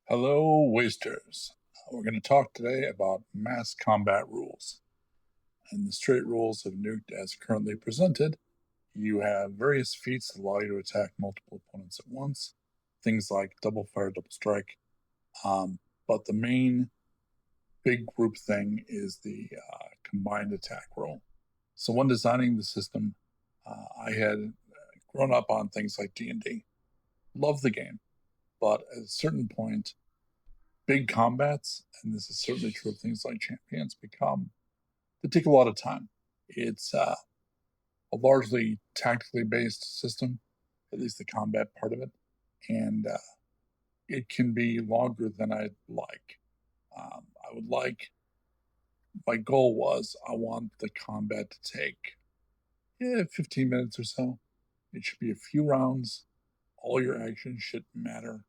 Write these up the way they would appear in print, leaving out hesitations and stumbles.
Hello, Wasters. We're going to talk today about mass combat rules. In the straight rules of Nuked as currently presented, you have various feats that allow you to attack multiple opponents at once, things like double fire, double strike. But the main big group thing is the combined attack rule. So when designing the system, I had grown up on things like D&D. Loved the game, but at a certain point, big combats, and this is certainly true of things like champions, they take a lot of time. It's a largely tactically based system, at least the combat part of it, and it can be longer than I'd like. I would like, my goal was, I want the combat to take 15 minutes or so. It should be a few rounds. All your actions should matter.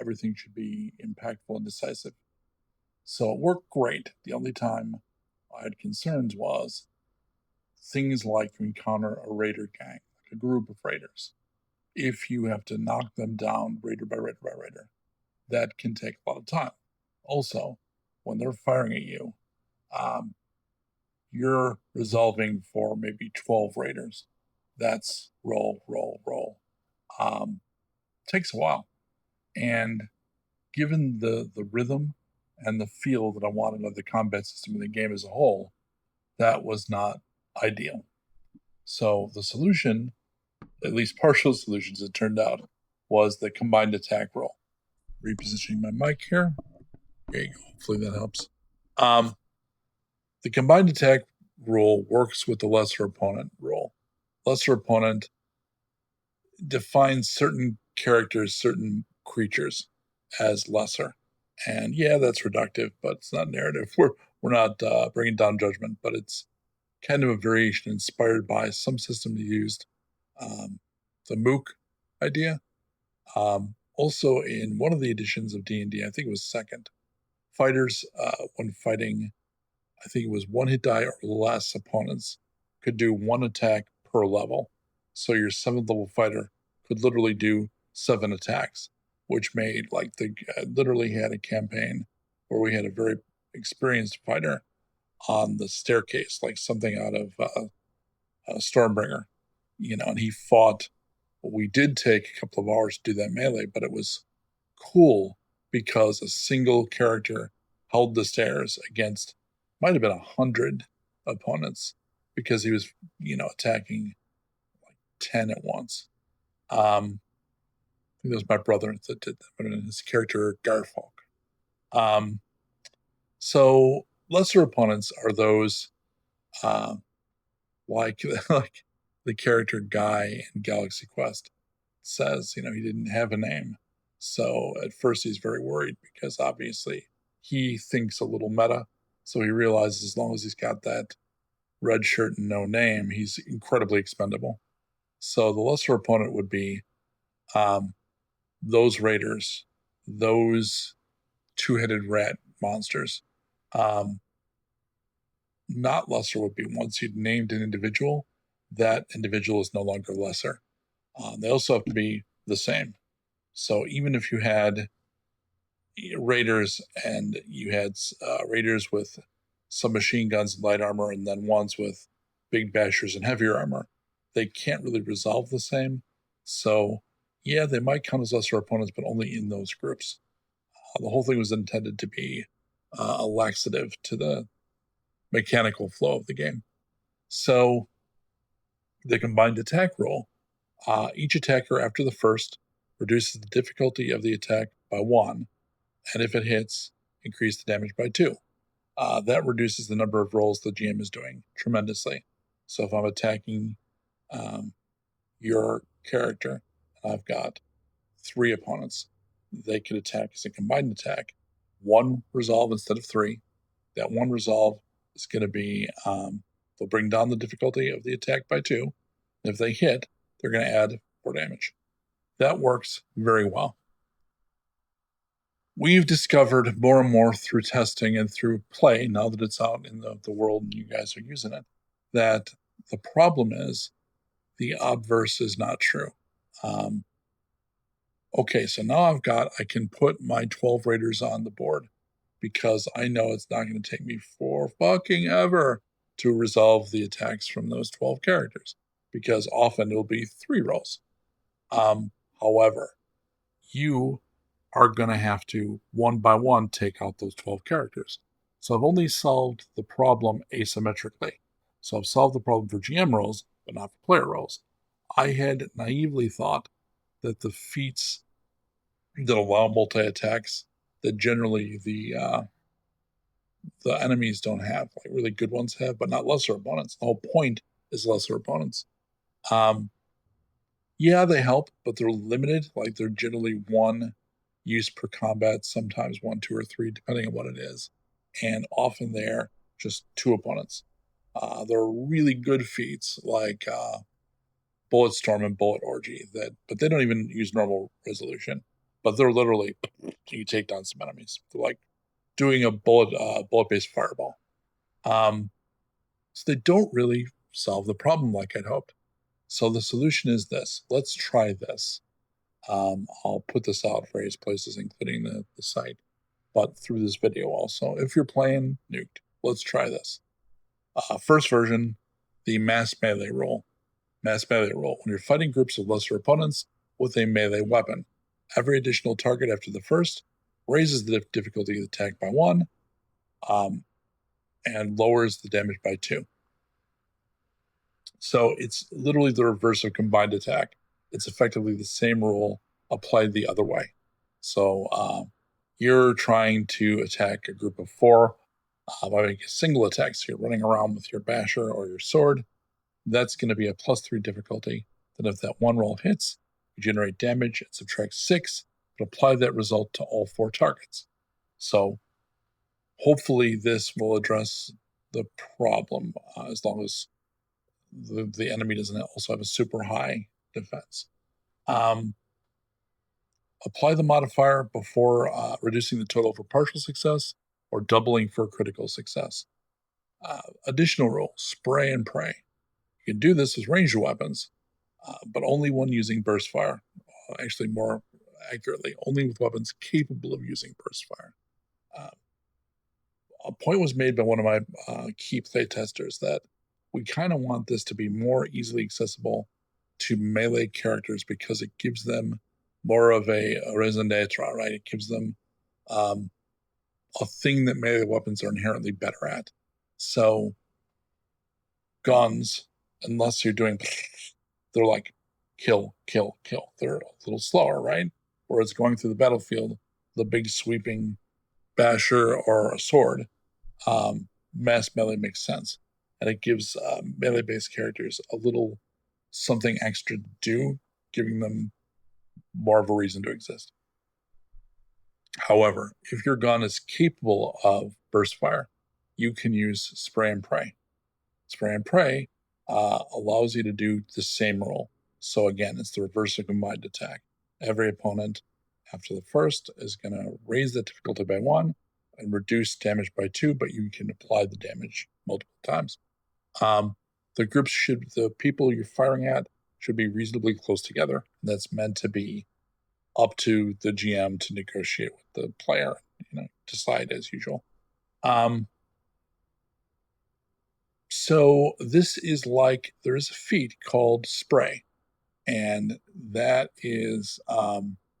Everything should be impactful and decisive. So it worked great. The only time I had concerns was things like you encounter a raider gang, like a group of raiders. If you have to knock them down raider by raider by raider, that can take a lot of time. Also, when they're firing at you, um, you're resolving for maybe 12 raiders. That's roll, roll, roll. Takes a while. And given the rhythm and the feel that I wanted of the combat system in the game as a whole, that was not ideal. So the solution, at least partial solutions, it turned out, was the combined attack roll. Repositioning my mic here. There you go. Hopefully that helps. The combined attack rule works with the lesser opponent rule. Lesser opponent defines certain characters, certain creatures as lesser. And yeah, that's reductive, but it's not narrative. We're not bringing down judgment, but it's kind of a variation inspired by some system used, the Mook idea. Also, in one of the editions of D&D, I think it was second, fighters, when fighting, I think it was one hit die or less opponents, could do one attack per level. So your 7th level fighter could literally do 7 attacks, which made like literally had a campaign where we had a very experienced fighter on the staircase, like something out of Stormbringer, and he fought. We did take a couple of hours to do that melee, but it was cool because a single character held the stairs against might have been 100 opponents because he was, attacking like 10 at once. I think it was my brother that did that, but his character Garfolk. Um, so lesser opponents are those uh, like like the character Guy in Galaxy Quest says, he didn't have a name. So at first he's very worried because obviously he thinks a little meta. So he realizes as long as he's got that red shirt and no name, he's incredibly expendable. So the lesser opponent would be um, those raiders, those two-headed rat monsters. Um, Not lesser would be once you'd named an individual, that individual is no longer lesser. They also have to be the same. So even if you had raiders and you had raiders with some machine guns and light armor, and then ones with big bashers and heavier armor, they can't really resolve the same. So yeah, they might count as lesser opponents, but only in those groups. The whole thing was intended to be a laxative to the mechanical flow of the game. So the combined attack roll, each attacker after the first reduces the difficulty of the attack by 1, and if it hits, increase the damage by 2. That reduces the number of rolls the GM is doing tremendously. So if I'm attacking your character, I've got 3 opponents, they could attack as a combined attack. 1 resolve instead of 3. That 1 resolve is going to be, they'll bring down the difficulty of the attack by 2. And if they hit, they're going to add 4 damage. That works very well. We've discovered more and more through testing and through play, now that it's out in the world and you guys are using it, that the problem is the obverse is not true. Okay, so now I can put my 12 raiders on the board because I know it's not going to take me for fucking ever to resolve the attacks from those 12 characters, because often it'll be 3 rolls. However, you are going to have to one by one take out those 12 characters. So I've only solved the problem asymmetrically. So I've solved the problem for GM rolls, but not for player rolls. I had naively thought that the feats that allow multi attacks that generally the enemies don't have, like really good ones have, but not lesser opponents. The whole point is lesser opponents. Yeah, they help, but they're limited. Like they're generally one use per combat, sometimes one, two, or three, depending on what it is. And often they're just 2 opponents. There are really good feats like Bullet Storm and Bullet Orgy but they don't even use normal resolution. But they're literally you take down some enemies. They're like doing a bullet based fireball. So they don't really solve the problem like I'd hoped. So the solution is this. Let's try this. I'll put this out various places, including the site, but through this video also. If you're playing Nuked, let's try this. First version, the mass melee rule. Mass melee rule. When you're fighting groups of lesser opponents with a melee weapon, every additional target after the first raises the difficulty of the attack by 1 and lowers the damage by 2. So it's literally the reverse of combined attack. It's effectively the same rule applied the other way. So you're trying to attack a group of 4 by making a single attack. So you're running around with your basher or your sword. That's going to be a +3 difficulty. Then if that 1 roll hits, you generate damage and subtract 6, but apply that result to all 4 targets. So hopefully this will address the problem as long as the enemy doesn't also have a super high defense. Apply the modifier before reducing the total for partial success or doubling for critical success. Additional rule, spray and pray. You can do this with ranged weapons, but only when using burst fire. Actually, more accurately, only with weapons capable of using burst fire. A point was made by one of my key playtesters that we kind of want this to be more easily accessible to melee characters because it gives them more of a raison d'etre, right? It gives them a thing that melee weapons are inherently better at. So guns, unless you're doing, they're like kill, kill, kill. They're a little slower, right? Whereas going through the battlefield, the big sweeping basher or a sword, mass melee makes sense. And it gives melee-based characters a little something extra to do, giving them more of a reason to exist. However, if your gun is capable of burst fire, you can use spray and pray. Spray and pray allows you to do the same roll. So again, it's the reverse of combined attack. Every opponent after the first is going to raise the difficulty by 1 and reduce damage by 2, but you can apply the damage multiple times. The people you're firing at should be reasonably close together. That's meant to be up to the GM to negotiate with the player, decide as usual. So this is like, there is a feat called spray, and that is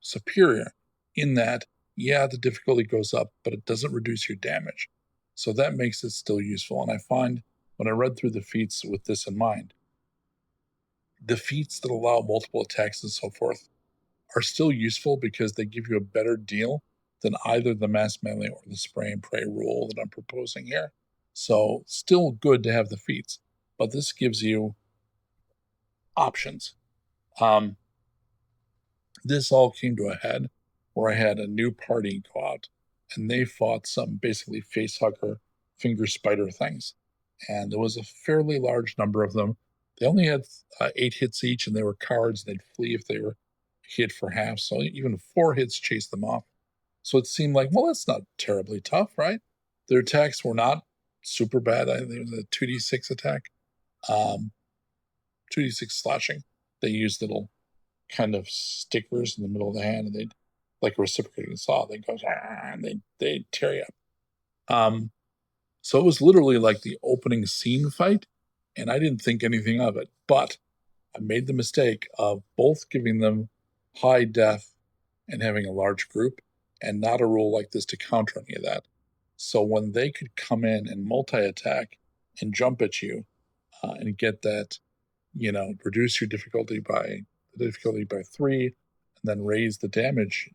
superior in that, yeah, the difficulty goes up, but it doesn't reduce your damage. So that makes it still useful. And I find when I read through the feats with this in mind, the feats that allow multiple attacks and so forth are still useful because they give you a better deal than either the mass melee or the spray and pray rule that I'm proposing here. So still good to have the feats, but this gives you options. This all came to a head where I had a new party go out and they fought some basically facehugger finger spider things. And there was a fairly large number of them. They only had 8 hits each and they were cowards. They'd flee if they were hit for half. So even 4 hits chased them off. So it seemed like, well, that's not terribly tough, right? Their attacks were not super bad. I think it was a 2d6 attack, 2d6 slashing. They used little kind of stickers in the middle of the hand, and they'd like a reciprocating saw. They go and they tear you up. So it was literally like the opening scene fight, and I didn't think anything of it. But I made the mistake of both giving them high def and having a large group, and not a rule like this to counter any of that. So when they could come in and multi-attack and jump at you and get that, reduce your difficulty by the difficulty by 3, and then raise the damage,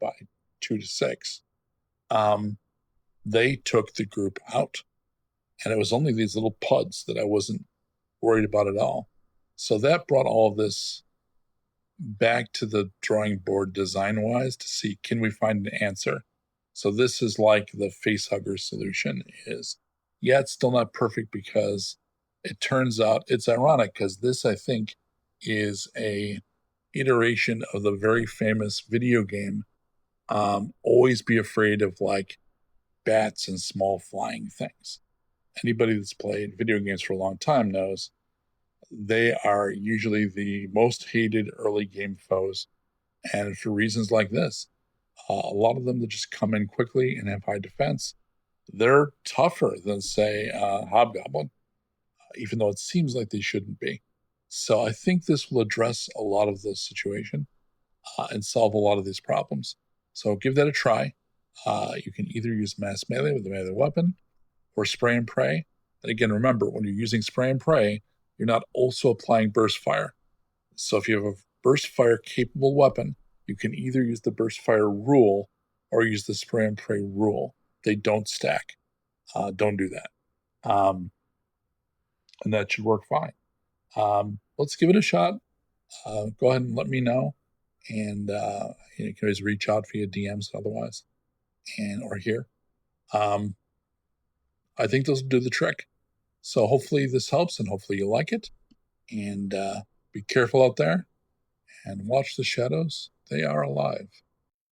by 2 to 6. They took the group out, and it was only these little puds that I wasn't worried about at all. So that brought all of this back to the drawing board design wise to see, can we find an answer? So this is like the face hugger solution is, yeah, it's still not perfect because it turns out it's ironic because this, I think, is a iteration of the very famous video game, Always Be Afraid of like bats and small flying things. Anybody that's played video games for a long time knows they are usually the most hated early game foes. And for reasons like this, a lot of them that just come in quickly and have high defense, they're tougher than, say, Hobgoblin, even though it seems like they shouldn't be. So I think this will address a lot of this situation and solve a lot of these problems. So give that a try. You can either use mass melee with a melee weapon or spray and pray. And again, remember, when you're using spray and pray, you're not also applying burst fire. So if you have a burst fire capable weapon, you can either use the burst fire rule or use the spray and pray rule. They don't stack. Don't do that. And that should work fine. Let's give it a shot. Go ahead and let me know. And you can always reach out via DMs otherwise, or here. I think those will do the trick. So hopefully this helps, and hopefully you like it. And be careful out there, and watch the shadows. They are alive.